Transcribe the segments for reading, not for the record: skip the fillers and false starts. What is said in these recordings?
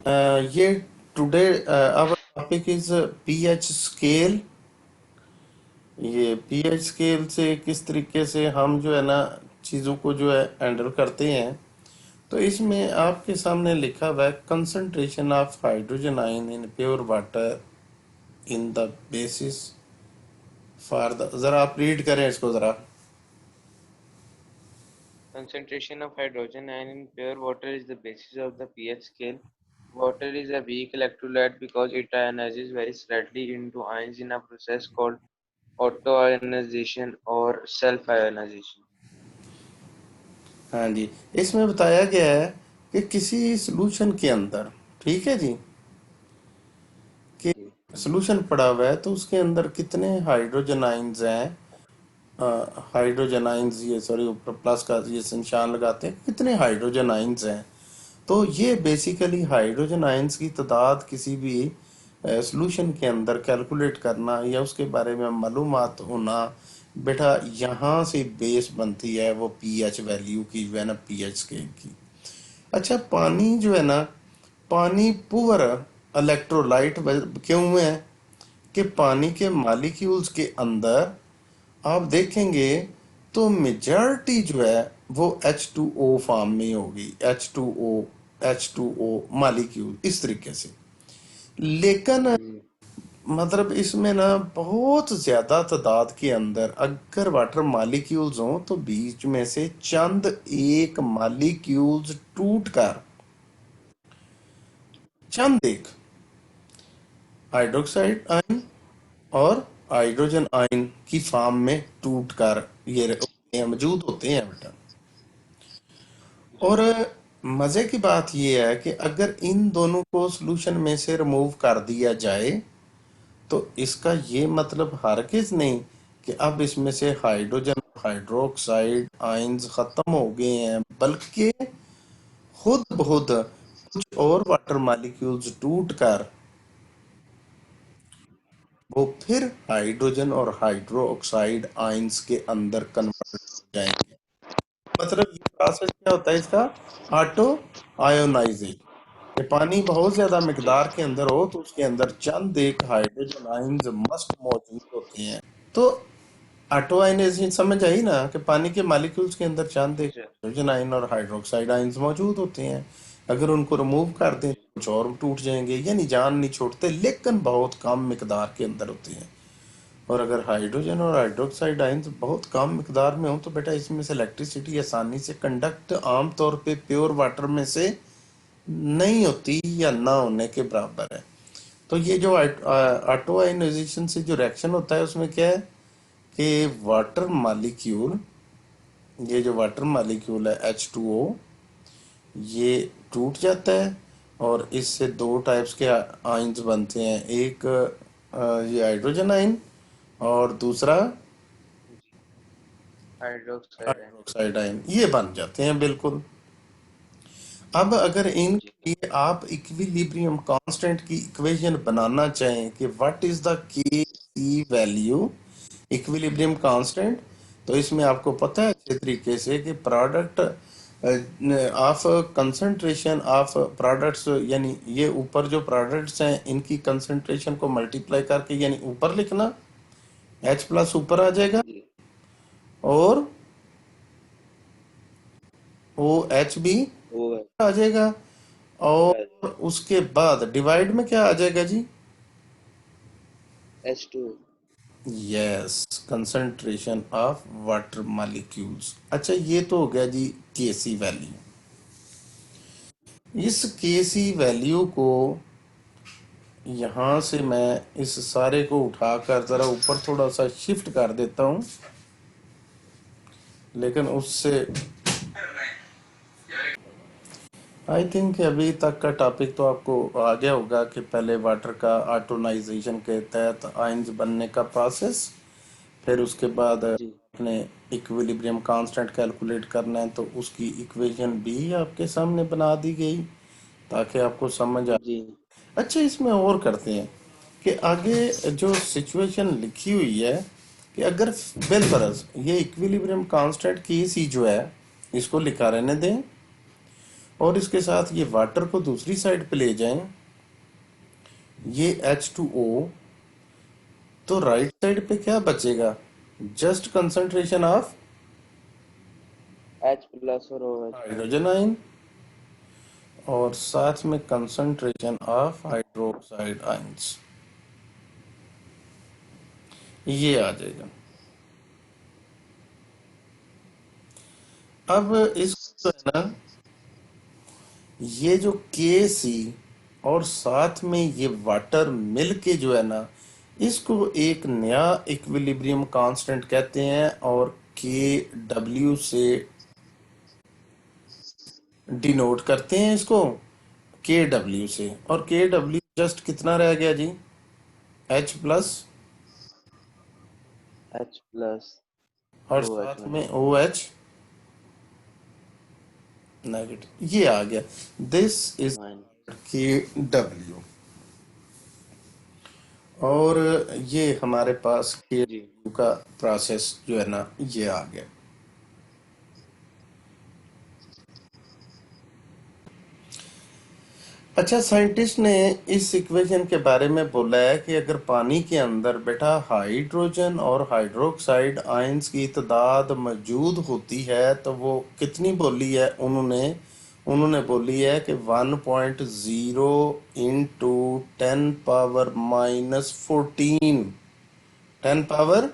ये today our topic is pH scale. ये pH scale से किस तरीके से हम जो है ना चीज़ों को जो है हैंडल करते हैं। तो इसमें आपके सामने लिखा हुआ है concentration of hydrogen ion in pure water in the basis for the, जरा आप रीड करें इसको जरा। Concentration of hydrogen ion in pure water is the basis of the pH scale. Water is a weak electrolyte because it ionizes very slightly into ions in a process called autoionization or self-ionization. हाँ जी, इसमें बताया गया है कि किसी solution के अंदर, ठीक है जी, कि जी सॉल्यूशन पड़ा हुआ है तो उसके अंदर कितने हाइड्रोजन आयंस हैं। हाइड्रोजन आयंस, ये सॉरी ऊपर प्लस का ये निशान लगाते हैं, कितने हाइड्रोजन आयंस हैं। तो ये बेसिकली हाइड्रोजन आयंस की तादाद किसी भी सॉल्यूशन के अंदर कैलकुलेट करना या उसके बारे में मालूमात होना, बेटा यहाँ से बेस बनती है वो पीएच वैल्यू की जो है ना, पीएच स्केल की। अच्छा, पानी जो है ना, पानी पुअर इलेक्ट्रोलाइट क्यों है कि पानी के मॉलिक्यूल्स के अंदर आप देखेंगे तो मेजॉरिटी जो है वो H2O फॉर्म में होगी। H2O, H2O मॉलिक्यूल इस तरीके से। लेकिन जी मतलब इसमें ना बहुत ज्यादा तादाद के अंदर अगर वाटर मॉलिक्यूल्स हों तो बीच में से चंद एक मॉलिक्यूल्स टूट कर, चंद एक हाइड्रोक्साइड आयन और हाइड्रोजन आयन की फॉर्म में टूट कर ये मौजूद होते हैं बेटा। और जी मजे की बात यह है कि अगर इन दोनों को सॉल्यूशन में से रिमूव कर दिया जाए तो इसका ये मतलब हरगिज नहीं कि अब इसमें से हाइड्रोजन हाइड्रोक्साइड आयंस खत्म हो गए हैं, बल्कि खुद बहुत कुछ और वाटर मॉलिक्यूल्स टूट कर वो फिर हाइड्रोजन और हाइड्रोक्साइड आयंस के अंदर कन्वर्ट हो जाएंगे। मतलब ये प्रोसेस क्या होता है इसका? Auto ionisation. ये पानी बहुत ज्यादा जी मिकदार के अंदर हो तो उसके अंदर चंद एक हाइड्रोजन आयंस मस्ट मौजूद होते हैं। तो ऑटो आयनाइजेशन समझ आई ना, कि पानी के मॉलिक्यूल्स के अंदर चंद जी एक सर हाइड्रोजन आयन और हाइड्रोक्साइड आयंस मौजूद होते हैं। अगर उनको रिमूव कर दें जी तो कुछ और टूट जाएंगे, यानी जान नहीं छोड़ते, लेकिन बहुत कम मिकदार के अंदर होते हैं। और अगर हाइड्रोजन और हाइड्रोक्साइड आयंस बहुत कम मिकदार में हो तो बेटा इसमें से इलेक्ट्रिसिटी आसानी से कंडक्ट आमतौर पे प्योर वाटर में से नहीं होती या ना होने के बराबर है। तो ये जो ऑटो आयनाइजेशन से जो रिएक्शन होता है उसमें क्या है कि वाटर मॉलिक्यूल, ये जो वाटर मॉलिक्यूल है H2O, ये टूट जाता है और इससे दो टाइप्स के आयंस बनते हैं। एक ये हाइड्रोजन आयन और दूसरा जी हाइड्रोक्साइड है हाइड्रोक्साइड आयन, ये बन जाते हैं बिल्कुल। अब अगर जी इनके लिए आप इक्विलिब्रियम कांस्टेंट की इक्वेशन बनाना चाहें कि व्हाट इज द के सी वैल्यू, इक्विलिब्रियम कांस्टेंट, तो इसमें आपको पता है अच्छे तरीके से कि product of concentration of products, यानी ये ऊपर जो प्रोडक्ट्स हैं इनकी कंसंट्रेशन को मल्टीप्लाई करके यानी ऊपर लिखना, H प्लस ऊपर आ जाएगा जी और ओ एच भी वो है आ जाएगा। ऊपर आ और उसके बाद डिवाइड में क्या आ जाएगा जी? जाए H2 yes, concentration of water molecules. अच्छा, ये तो हो गया जी केसी वैल्यू। इस केसी वैल्यू को यहाँ से मैं इस सारे को उठाकर जरा ऊपर थोड़ा सा शिफ्ट कर देता हूँ, लेकिन उससे आई थिंक अभी तक का टॉपिक तो आपको आ गया होगा कि पहले वाटर का ऑटोनाइजेशन के तहत आयंस बनने का प्रोसेस, फिर उसके बाद जी अपने इक्विलिब्रियम कांस्टेंट कैलकुलेट करना है तो उसकी इक्वेशन भी आपके सामने बना दी गई ताकि आपको समझ आ। जी अच्छा, इसमें और करते हैं कि आगे जो सिचुएशन लिखी हुई है कि अगर बिलफरज ये इक्विलिब्रियम कांस्टेंट की सी जो है इसको लिखा रहने दें, और इसके साथ ये वाटर को दूसरी साइड पे ले जाएं, ये H2O, तो राइट साइड पे क्या बचेगा? Just concentration of H plus और OH plus। हाइड्रोजन आयन और साथ में कंसंट्रेशन ऑफ हाइड्रोक्साइड आयंस, ये आ जाएगा। अब इसको जो है ना, ये जो के सी और साथ में ये वाटर मिल के जो है ना, इसको एक नया इक्विलिब्रियम कांस्टेंट कहते हैं और के डब्ल्यू से डिनोट करते हैं इसको, के डब्ल्यू से। और के डब्ल्यू जस्ट कितना रह गया जी? एच प्लस H plus और OH साथ में minus। ओ एच नेगेटिव, ये आ गया। This is Minus। के डब्ल्यू। और ये हमारे पास के जी डब्ल्यू का प्रोसेस जो है ना, ये आ गया। अच्छा, साइंटिस्ट ने इस इक्वेशन के बारे में बोला है कि अगर पानी के अंदर बेटा हाइड्रोजन और हाइड्रोक्साइड आयंस की तादाद मौजूद होती है तो वो कितनी बोली है उन्होंने? उन्होंने बोली है कि 1.0 into 10 power -14, 10 power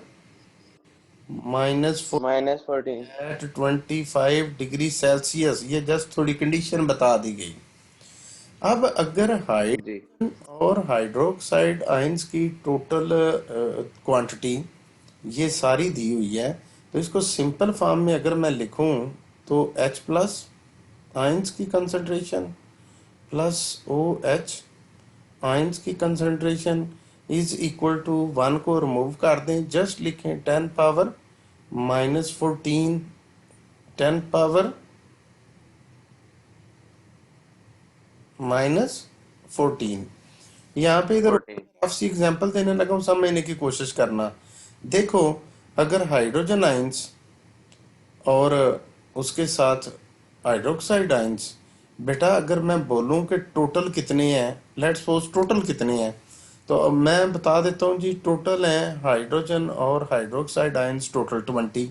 -14। At 25 degree Celsius. ये जस्ट थोड़ी कंडीशन बता दी गई। अब अगर जी हाइड्रोजन और हाइड्रोक्साइड आयंस की टोटल क्वांटिटी ये सारी दी हुई है, तो इसको सिंपल फॉर्म में अगर मैं लिखूं तो H प्लस आयंस की concentration plus O H ions की कंसंट्रेशन इज इक्वल टू 1 को रिमूव कर दें, जस्ट लिखें 10 पावर -14, 10 पावर -14। यहाँ पे इधर 14। ग्राफ सी एग्जांपल देने लगा हूँ, समझने की कोशिश करना। देखो, अगर हाइड्रोजन आयंस और उसके साथ हाइड्रोक्साइड आयंस, बेटा अगर मैं बोलूं कि टोटल कितने हैं, लेट्स सपोज टोटल कितने हैं, तो अब मैं बता देता हूँ जी। टोटल हैं हाइड्रोजन और हाइड्रोक्साइड आयंस टोटल 20।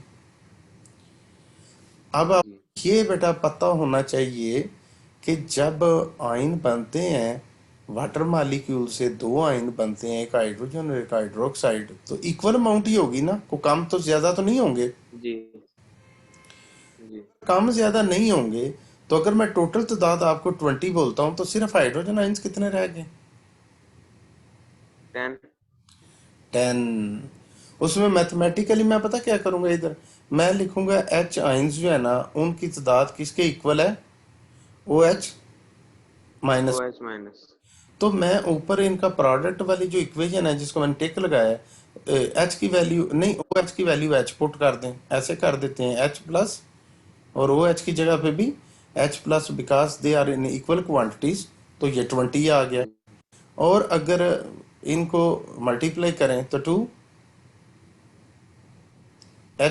अब आप जी ये बेटा पता होना चाहिए कि जब आयन बनते हैं, वाटर मॉलिक्यूल से दो आयन बनते हैं, एक हाइड्रोजन और एक हाइड्रोक्साइड, तो इक्वल अमाउंट ही होगी ना, को कम तो ज्यादा तो नहीं होंगे। जी जी। कम ज्यादा नहीं होंगे। तो अगर मैं टोटल तादाद आपको 20 बोलता हूँ तो सिर्फ हाइड्रोजन आयंस कितने रह गए? 10। 10। उसमें मैथमेटिकली मैं पता क्या करूंगा, इधर मैं लिखूंगा एच आयंस जो है ना, उनकी तादाद किसके इक्वल है? O H minus. OH minus. तो मैं ऊपर इनका प्रोडक्ट वाली जो इक्वेशन है जिसको मैंने टिक लगाया है, एच की वैल्यू नहीं, ओ एच की वैल्यू एच पुट कर दें, ऐसे कर देते हैं एच प्लस, और ओ एच की जगह पे भी H plus, because they are in equal quantities, तो ये 20 आ गया। जी और अगर इनको मल्टीप्लाई करें तो 2H+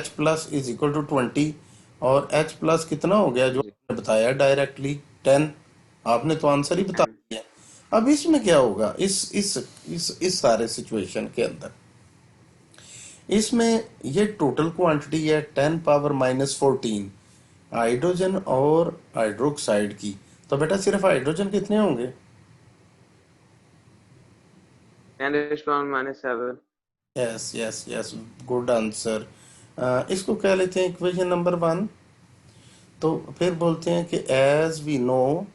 = 20, और H प्लस कितना हो गया जो जी। आपने बताया डायरेक्टली? 10। आपने तो आंसर ही बता 10। दिया। अब इसमें क्या होगा, इस सारे सिचुएशन के अंदर, इसमें ये टोटल क्वांटिटी है 10 पावर -14 हाइड्रोजन और हाइड्रोक्साइड की। तो बेटा सिर्फ हाइड्रोजन कितने होंगे? 10⁻⁻⁷। Yes yes yes, good answer. इसको कह लेते हैं इक्वेशन नंबर 1। तो फिर बोलते हैं कि एज वी नो,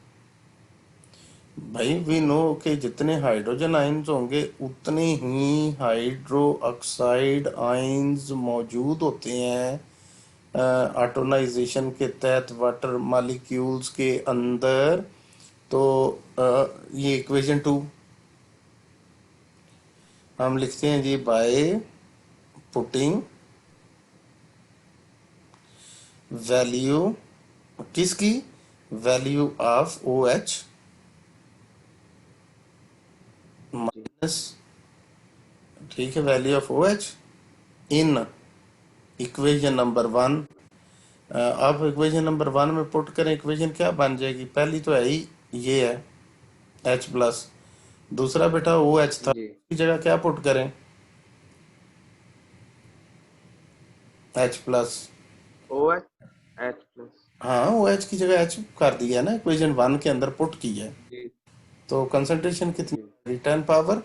भाई वी नो कि जितने हाइड्रोजन आयंस होंगे उतने ही हाइड्रो ऑक्साइड आयंस मौजूद होते हैं ऑटोनाइजेशन के तहत वाटर मॉलिक्यूल्स के अंदर। तो ये इक्वेशन 2 हम लिखते हैं जी, बाय पुटिंग वैल्यू किसकी? वैल्यू ऑफ ओ एच जी माइनस, ठीक है, value of O H in equation number 1 आप इक्वेशन नंबर 1 में पुट करें, इक्वेशन क्या बन जाएगी? पहली तो है ही, ये है एच प्लस। दूसरा बेटा ओ एच था, जी। की जगह क्या पुट करें? H plus. O H, H plus. हाँ, ओ एच की जगह एच कर दिया है ना, इक्वेशन 1 के अंदर पुट की है। जी। तो कंसंट्रेशन कितनी जी। होगी? 10 पावर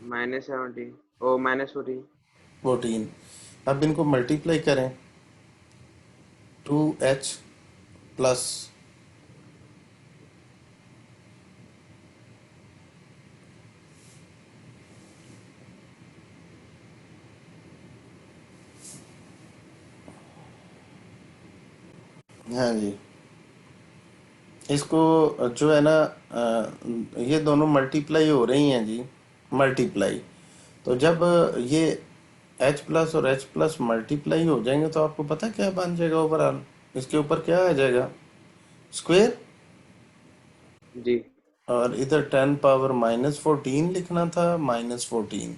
-17, ओ -14। 14। अब इनको मल्टीप्लाई करें, 2H प्लस। हाँ जी, इसको जो है ना, ये दोनों मल्टीप्लाई हो रही हैं जी, मल्टीप्लाई। तो जब ये H प्लस और H प्लस मल्टीप्लाई हो जाएंगे तो आपको पता है क्या बन जाएगा ओवरऑल? इसके ऊपर क्या आ जाएगा? स्क्वेयर। जी। और इधर 10 पावर -14 लिखना था, -14।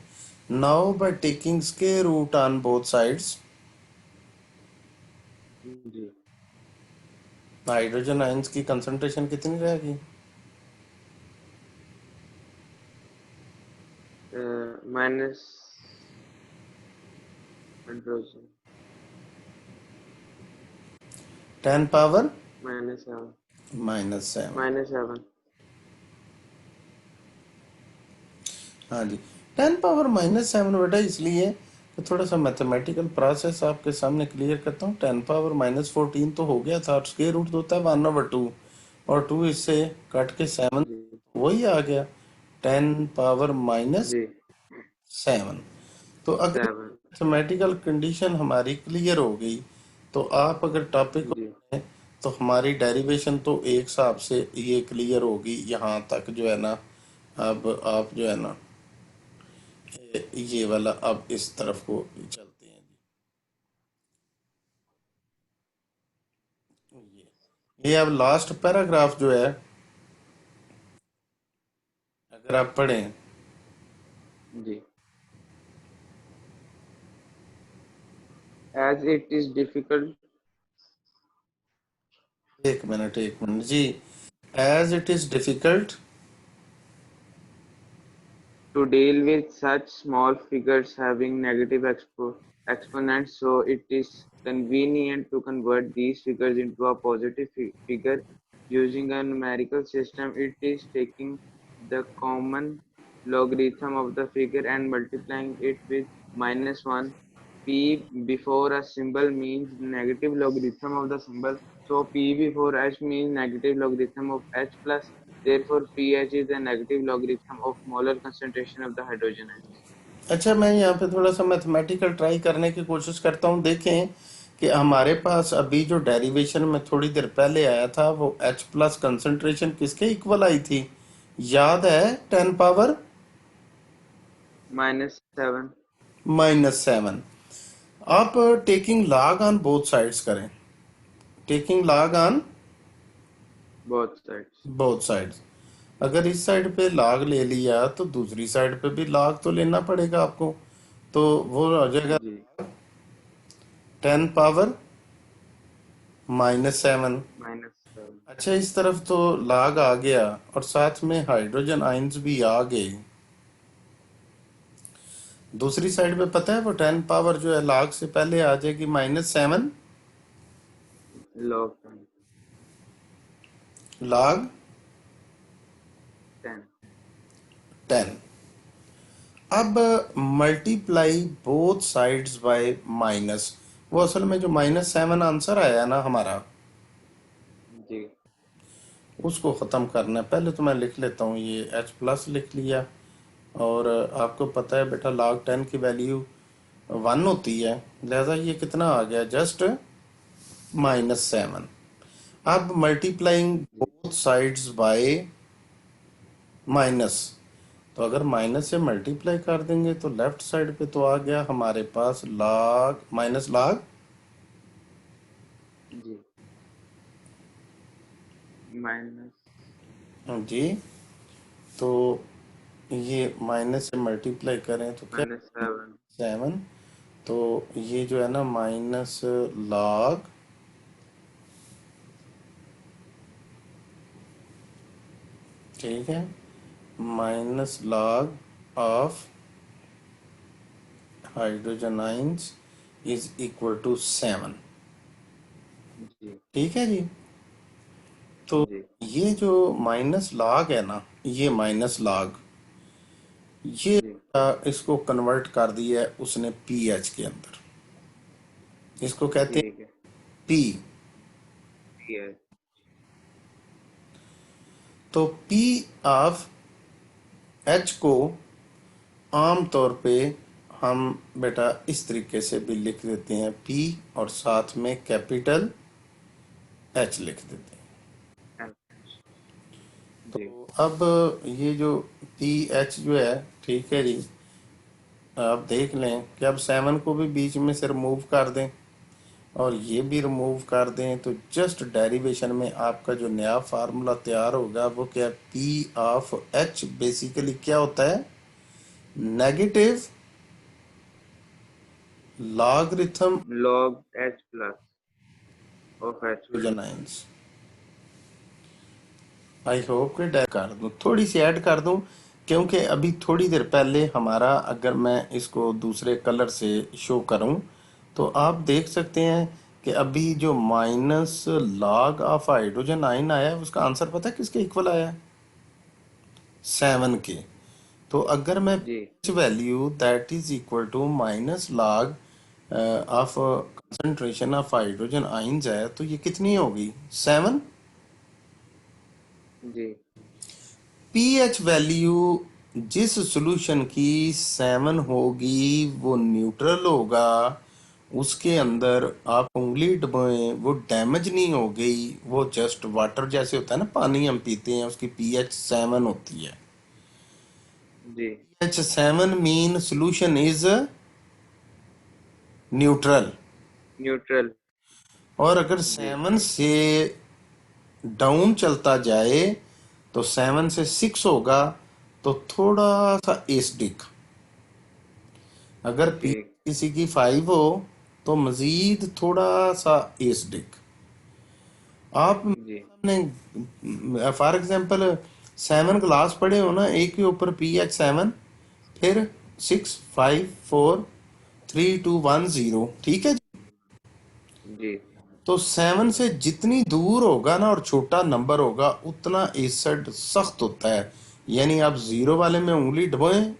Now by taking square root on both sides, जी। हाइड्रोजन आयंस की कंसंट्रेशन कितनी रहेगी? Minus hydrogen, 10 power -7। -7। -7। हाँ जी, 10 पावर -7 बेटा इसलिए कि थोड़ा सा मैथमेटिकल प्रोसेस आपके सामने क्लियर करता हूँ। 10 पावर -14 तो हो गया था, और स्क्वायर रूट तो होता है 1/2, और 2 इससे कट के 7, जी। वही आ गया 10 पावर जी। -7। तो अगर 7। मैथमेटिकल कंडीशन हमारी क्लियर हो गई, तो आप अगर टॉपिक जी। को, तो हमारी डेरिवेशन तो एक हिसाब से ये क्लियर होगी यहाँ तक जो है ना। अब आप जो है ना, ये वाला अब इस तरफ को चलते हैं जी। ये अब लास्ट पैराग्राफ जो है, अगर आप पढ़ें, जी। as it is difficult एक मिनट जी। As it is difficult. to deal with such small figures having negative exponents, so it is convenient to convert these figures into a positive figure using a numerical system. It is taking the common logarithm of the figure and multiplying it with -1. P before a symbol means negative logarithm of the symbol. So P before H means negative logarithm of H plus. Therefore, pH is the negative logarithm of molar concentration of the hydrogen ions. अच्छा, मैं यहाँ पे थोड़ा सा mathematical try करने की कोशिश करता हूँ। देखें कि हमारे पास अभी जो डेरिवेशन में थोड़ी देर पहले आया था, वो H प्लस कंसंट्रेशन किसके इक्वल आई थी? याद है? 10 पावर -7, -7। आप taking log on both sides करें, taking log on both sides. Both sides. अगर इस साइड पे लॉग ले लिया तो दूसरी साइड पे भी लॉग तो लेना पड़ेगा आपको। तो वो हो जाएगा जी। 10 पावर -7। -7। अच्छा, इस तरफ तो लॉग आ गया, और साथ में हाइड्रोजन आयंस भी आ गए। दूसरी साइड पे पता है वो 10 पावर जो है लॉग से पहले आ जाएगी -7, Log 10, लॉग 10. 10। अब multiply both sides by minus, वो असल में जो -7 आंसर आया है ना हमारा, जी। उसको ख़त्म करना है। पहले तो मैं लिख लेता हूँ, ये एच प्लस लिख लिया। और आपको पता है बेटा log 10 की वैल्यू 1 होती है, लिहाजा ये कितना आ गया? जस्ट -7। अब मल्टीप्लाइंग जी। बोथ साइड्स बाय माइनस, तो अगर माइनस से मल्टीप्लाई कर देंगे तो लेफ्ट साइड पे तो आ गया हमारे पास log माइनस log। जी। माइनस जी, तो ये माइनस से मल्टीप्लाई करें तो क्या? -7। 7। तो ये जो है ना माइनस लॉग, ठीक है, minus log of hydrogen ions is equal to 7। जी ठीक है जी। तो जी ये जो माइनस लॉग है ना, ये माइनस लॉग, ये जी। इसको कन्वर्ट कर दिया है उसने पीएच के अंदर। इसको कहते हैं ठीक है। पी। ठीक है। तो पी ऑफ एच को आम तौर पे हम बेटा इस तरीके से भी लिख देते हैं, पी और साथ में कैपिटल एच लिख देते हैं। हाँ, जी तो अब ये जो पी एच जो है, ठीक है जी, आप देख लें कि अब 7 को भी बीच में से रिमूव कर दें और ये भी रिमूव कर दें, तो जस्ट डेरिवेशन में आपका जो नया फार्मूला तैयार होगा वो क्या, पी ऑफ एच बेसिकली क्या होता है, negative logarithm log h plus of h plus। Hydrogen. I hope कि ऐड कर दूं, थोड़ी सी ऐड कर दूं, क्योंकि अभी थोड़ी देर पहले हमारा, अगर मैं इसको दूसरे कलर से शो करूं तो आप देख सकते हैं कि अभी जो minus log of hydrogen ion आया है उसका आंसर पता है किसके इक्वल आया है, 7 के। तो अगर मैं जी value that is equal to minus log of concentration of hydrogen ions है, तो ये कितनी होगी, 7। जी पीएच वैल्यू जिस सॉल्यूशन की 7 होगी वो न्यूट्रल होगा, उसके अंदर आप उंगली डुबोएं वो डैमेज नहीं हो गई, वो जस्ट वाटर जैसे होता है ना, पानी हम पीते हैं उसकी पीएच 7 होती है। जी pH 7 mean solution is neutral. Neutral. और अगर जी 7 से डाउन चलता जाए तो 7 से 6 होगा, तो थोड़ा सा एसिडिक। अगर पी ठीक। किसी की 5 हो तो मजीद थोड़ा सा एसिडिक। आप जी ने फॉर एग्जांपल 7 ग्लास पड़े हो ना, एक के ऊपर पीएच 7, फिर 6 5 4 3 2 1 0, ठीक है जी। जी तो 7 से जितनी दूर होगा ना और छोटा नंबर होगा उतना एसिड सख्त होता है। यानी आप 0 वाले में उंगली डुबोएं,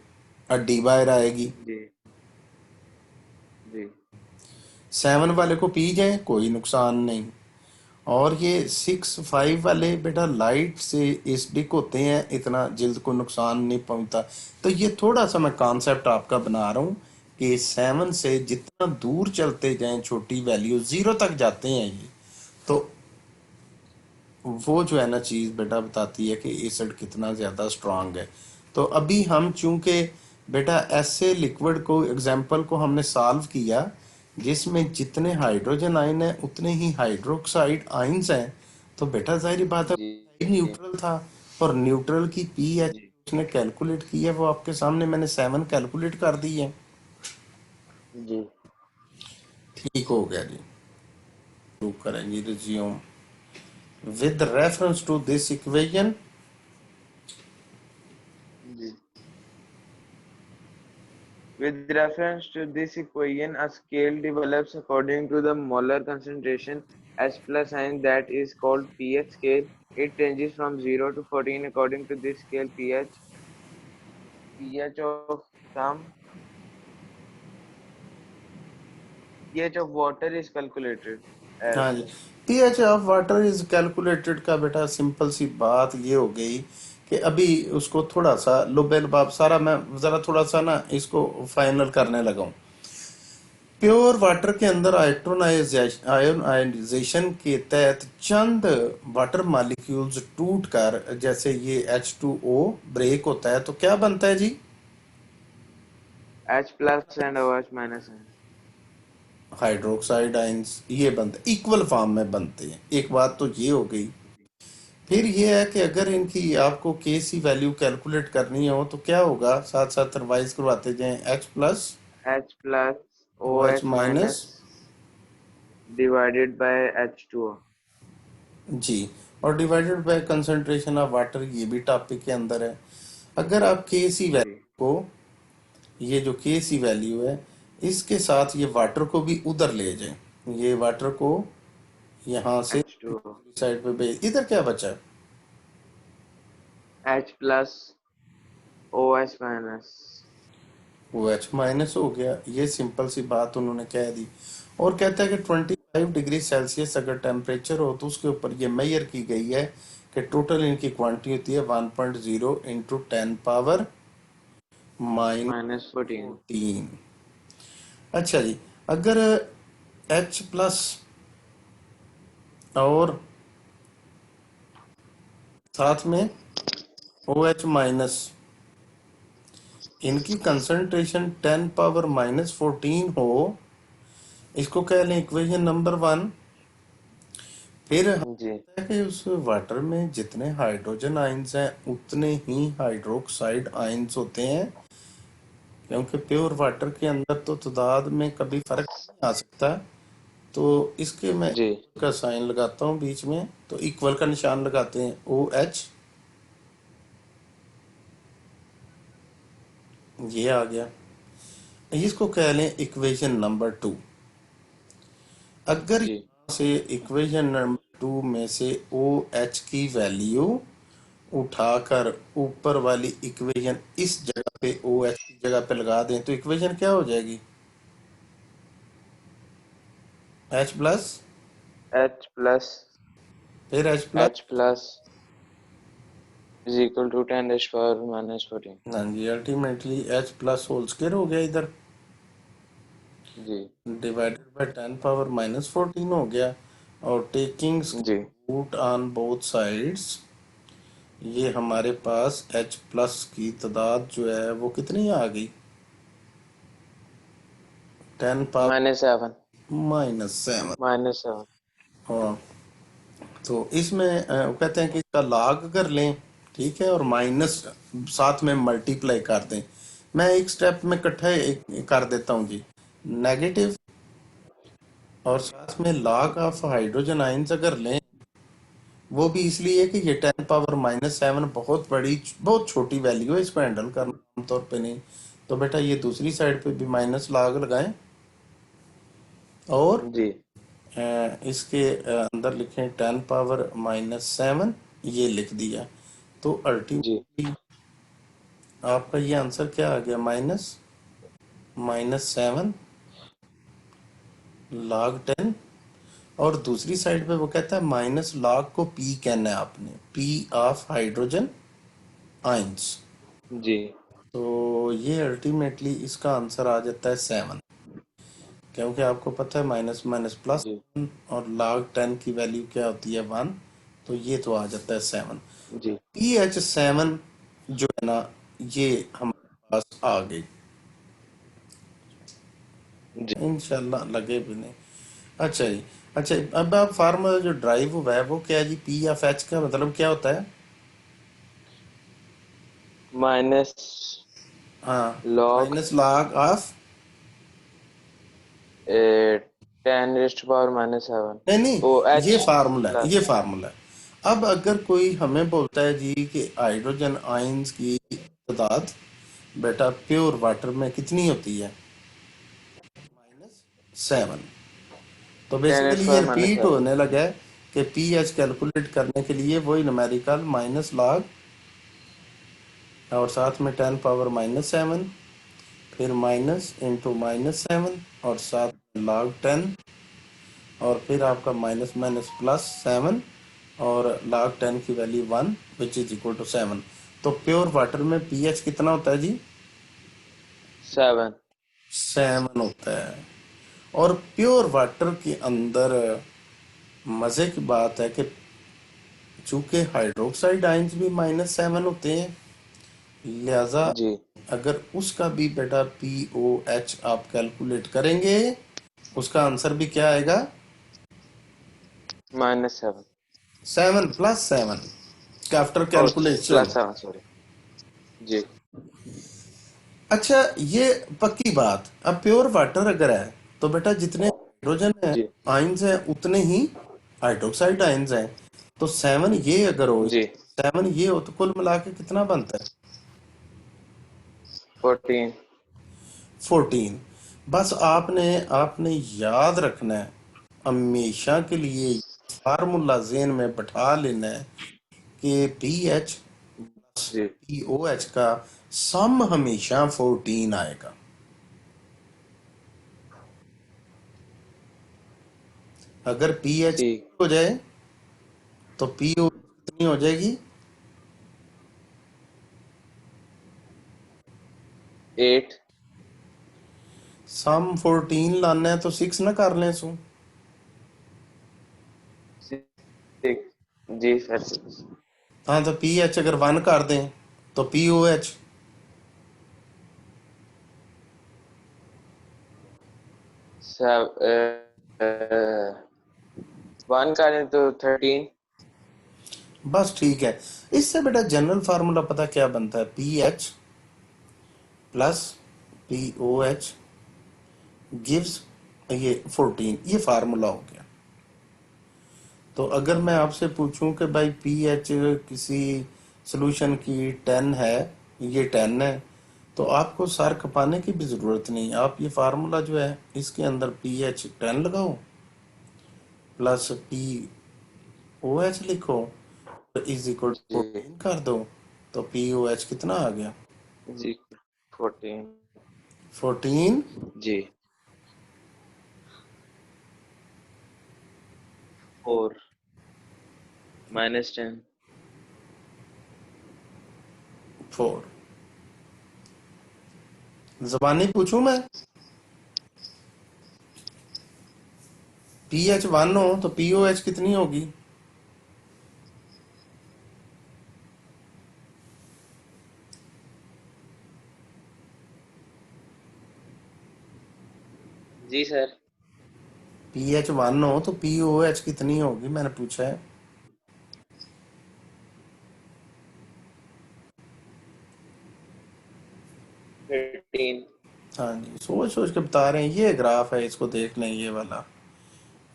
हड्डी बाहर आएगी। जी जी 7 वाले को पी जाए कोई नुकसान नहीं। और ये 6 5 वाले बेटा लाइट से एसिडिक होते हैं, इतना जल्द को नुकसान नहीं पहुंचता। तो ये थोड़ा सा मैं कॉन्सेप्ट आपका बना रहा हूँ कि 7 से जितना दूर चलते जाएं छोटी वैल्यू 0 तक जाते हैं ये, तो वो जो है ना चीज़ बेटा बताती है कि एसिड कितना ज़्यादा स्ट्रांग है। तो अभी हम चूंकि बेटा ऐसे लिक्विड को एग्जाम्पल को हमने सॉल्व किया जिसमें जितने हाइड्रोजन आयन है उतने ही हाइड्रोक्साइड आयन्स हैं, तो बेटा जाहिर बात है जी न्यूट्रल था। और न्यूट्रल की पी एच जी उसने कैलकुलेट की है, वो आपके सामने मैंने 7 कैलकुलेट कर दी है। जी ठीक हो गया जी। शुरू करेंगे resume with reference to this equation. जी। With reference to this equation, a scale develops according to the molar concentration H plus ion that is called pH scale. It ranges from 0 to 14 according to this scale. pH of some pH of water is calculated हाँ as जी, pH of water is calculated का बेटा simple सी बात ये हो गई कि अभी उसको थोड़ा सा लुबेल बाब सारा मैं जरा थोड़ा सा ना इसको फाइनल करने लगा हूँ। प्योर वाटर के अंदर आयोनाइजेशन के तहत चंद वाटर मॉलिक्यूल्स टूट कर, जैसे ये H2O ब्रेक होता है तो क्या बनता है जी, H plus and OH minus ion. Hydroxide ions ये बनते इक्वल फॉर्म में बनते हैं। एक बात तो ये हो गई। फिर ये है कि अगर इनकी आपको के सी वैल्यू कैलकुलेट करनी हो तो क्या होगा, साथ साथ रिवाइज करवाते जाएं, H plus H plus OH OH minus. minus divided by H2O. जी। और divided by concentration of water, ये भी टॉपिक के अंदर है। अगर आप के सी जी। वैल्यू को, ये जो के सी वैल्यू है, इसके साथ ये वाटर को भी उधर ले जाए, ये वाटर को यहाँ से H2O. दूसरी साइड पे भेज, इधर क्या बचा? H plus OH minus. वो एच माइनस हो गया। ये सिंपल सी बात उन्होंने कह दी। और कहता है कि 25 डिग्री सेल्सियस अगर टेम्परेचर हो तो उसके ऊपर ये मेजर की गई है कि टोटल इनकी क्वांटिटी होती है 1.0 इंटू 10 पावर माइनस Minus 14. 14। अच्छा जी। अगर H प्लस और साथ में OH माइनस, इनकी कंसंट्रेशन 10 पावर माइनस 14 हो, इसको कह लें इक्वेशन नंबर 1। फिर हम जी। कहते हैं कि उस वाटर में जितने हाइड्रोजन आयंस हैं उतने ही हाइड्रोक्साइड आयंस होते हैं, क्योंकि प्योर वाटर के अंदर तो तादाद में कभी फर्क नहीं आ सकता। तो इसके मैं जी। का साइन लगाता हूँ बीच में, तो इक्वल का निशान लगाते हैं। OH, ये आ गया। इसको कह लें इक्वेशन नंबर 2। अगर जी। यहाँ से इक्वेशन नंबर 2 में से OH की वैल्यू उठाकर ऊपर वाली इक्वेशन इस जगह पे OH की जगह पे लगा दें तो इक्वेशन क्या हो जाएगी? H प्लस, H plus फिर H plus. H plus is equal to 10 raised power minus 14. हाँ जी, ultimately H plus whole square हो गया इधर, जी। डिवाइडेड बाय 10 पावर माइनस 14 हो गया। और टेकिंग जी। रूट ऑन बोथ साइड्स, ये हमारे पास H प्लस की तादाद जो है वो कितनी आ गई? 10 पावर -7. -7। -7. हाँ। तो इसमें वो कहते हैं कि इसका log अगर लें, ठीक है, और माइनस साथ में मल्टीप्लाई कर दें। मैं एक स्टेप में इकट्ठा कर देता हूँ जी। नेगेटिव और साथ में log ऑफ हाइड्रोजन आयंस अगर लें, वो भी इसलिए कि ये 10 पावर माइनस 7 बहुत बड़ी, बहुत छोटी वैल्यू है, इसको हैंडल करना आमतौर पे नहीं। तो बेटा ये दूसरी साइड पे भी माइनस log लगाएं, और जी। इसके अंदर लिखें 10 पावर माइनस 7, ये लिख दिया। तो जी। अल्टीमेटली आपका ये आंसर क्या आ गया? Minus 7 log 10। और दूसरी साइड पे वो कहता है माइनस log को P कहना है आपने, P ऑफ हाइड्रोजन आइंस। जी। तो ये अल्टीमेटली इसका आंसर आ जाता है 7, क्योंकि आपको पता है माइनस माइनस प्लस, जी। और log 10 की वैल्यू क्या होती है? 1। तो ये तो आ जाता है 7। जी। PH7 जो है ना, ये हमारे पास आ गई। जी। इंशाल्लाह लगे भी नहीं। अच्छा जी। अच्छा, अब आप फार्मूला जो ड्राइव हुआ है वो क्या है जी? पी एफ एच का मतलब क्या होता है? माइनस हाँ, log minus log of, 10 raised to power -7. नहीं नहीं, ओ ये एच फार्मूला है, प्लस। ये फार्मूला है। अब अगर कोई हमें बोलता है जी कि हाइड्रोजन आयंस की तादाद बेटा प्योर वाटर में कितनी होती है? -7। तो 10 बेसिकली raised to ये power minus रिपीट 7. होने लगा है कि पी एच कैलकुलेट करने के लिए वही न्यूमेरिकल माइनस log और साथ में 10 पावर माइनस 7, फिर माइनस इंटू -7 और साथ में log 10, और फिर आपका माइनस माइनस +7, और log 10 की value 1 which is equal to 7। तो प्योर वाटर में पीएच कितना होता है जी? 7. 7 होता है। और प्योर वाटर के अंदर मजे की बात है कि चूंकि हाइड्रोक्साइड आयंस भी -7 होते हैं, लिहाजा जी। अगर उसका भी बेटा POH आप कैलकुलेट करेंगे, उसका आंसर भी क्या आएगा? -7. 7 + 7 आफ्टर ओ कैलकुलेशन। +7, सॉरी। जी। अच्छा, ये पक्की बात, अब प्योर वाटर अगर है तो बेटा जितने हाइड्रोजन है जी आयंस हैं उतने ही हाइड्रोक्साइड आयंस हैं। तो 7 ये अगर हो, जी। 7 ये हो तो कुल मिला के कितना बनता है? 14। 14। बस आपने आपने याद रखना है, हमेशा के लिए फार्मूला ज़हन में बैठा लेना है कि पी एच जी पी ओ एच का सम हमेशा 14 आएगा। अगर पी एच ठीक। हो जाए तो पी ओ कितनी हो जाएगी? 8। सम 14 लाना है तो 6 ना कर लें सू। 6। जी सर। हाँ, तो पी एच अगर 1 कर दें तो पी ओ एच। सब 1 करें तो 13। बस ठीक है। इससे बेटा जनरल फार्मूला पता क्या बनता है? P H plus P O H gives ये 14, ये फार्मूला हो गया। तो अगर मैं आपसे पूछूं कि भाई पी एच किसी सोल्यूशन की 10 है, ये 10 है, तो आपको सर खपाने की भी ज़रूरत नहीं, आप ये फार्मूला जो है इसके अंदर पी एच 10 लगाओ प्लस पी ओ एच लिखो, इज इक्वल टू जी 14 कर दो, तो पी ओ एच कितना आ गया? जी। 14। 14। जी। 4 -10। फोर। जबानी पूछूं मैं? पी एच 1 हो तो पी ओ एच कितनी होगी? जी सर। पी एच 1 हो तो पी ओ एच कितनी होगी, मैंने पूछा है। 13। हाँ जी, सोच सोच के बता रहे हैं। ये ग्राफ है, इसको देख लें, ये वाला,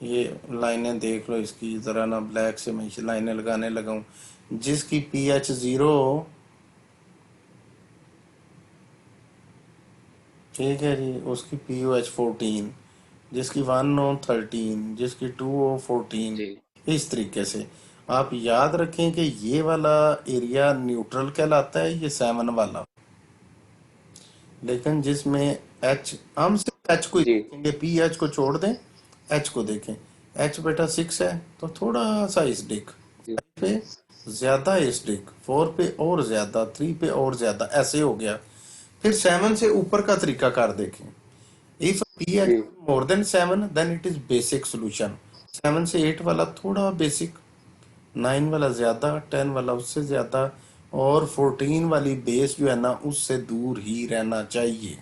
ये लाइनें देख लो इसकी ज़रा ना, ब्लैक से मैं लाइनें लगाने लगा हूँ। जिसकी पी एच 0 हो, ठीक है जी, उसकी पी ओ एच 14, जिसकी 1 हो 13, जिसकी 2 हो 14। जी इस तरीके से आप याद रखें कि ये वाला एरिया न्यूट्रल कहलाता है, ये 7 वाला। लेकिन जिसमें एच, हम सिर्फ एच को ही जी देखेंगे, पी एच को छोड़ दें, एच को देखें। एच बेटा 6 है तो थोड़ा सा एसिडिक, जी 5 पे ज्यादा एसिडिक, 4 पे और ज्यादा, 3 पे और ज्यादा, ऐसे हो गया। फिर 7 से ऊपर का तरीका कर देखें। इफ पी एच जी more than 7 then it is basic solution. 7 से 8 वाला थोड़ा बेसिक, 9 वाला ज्यादा, 10 वाला उससे ज्यादा, और 14 वाली बेस जो है ना उससे दूर ही रहना चाहिए।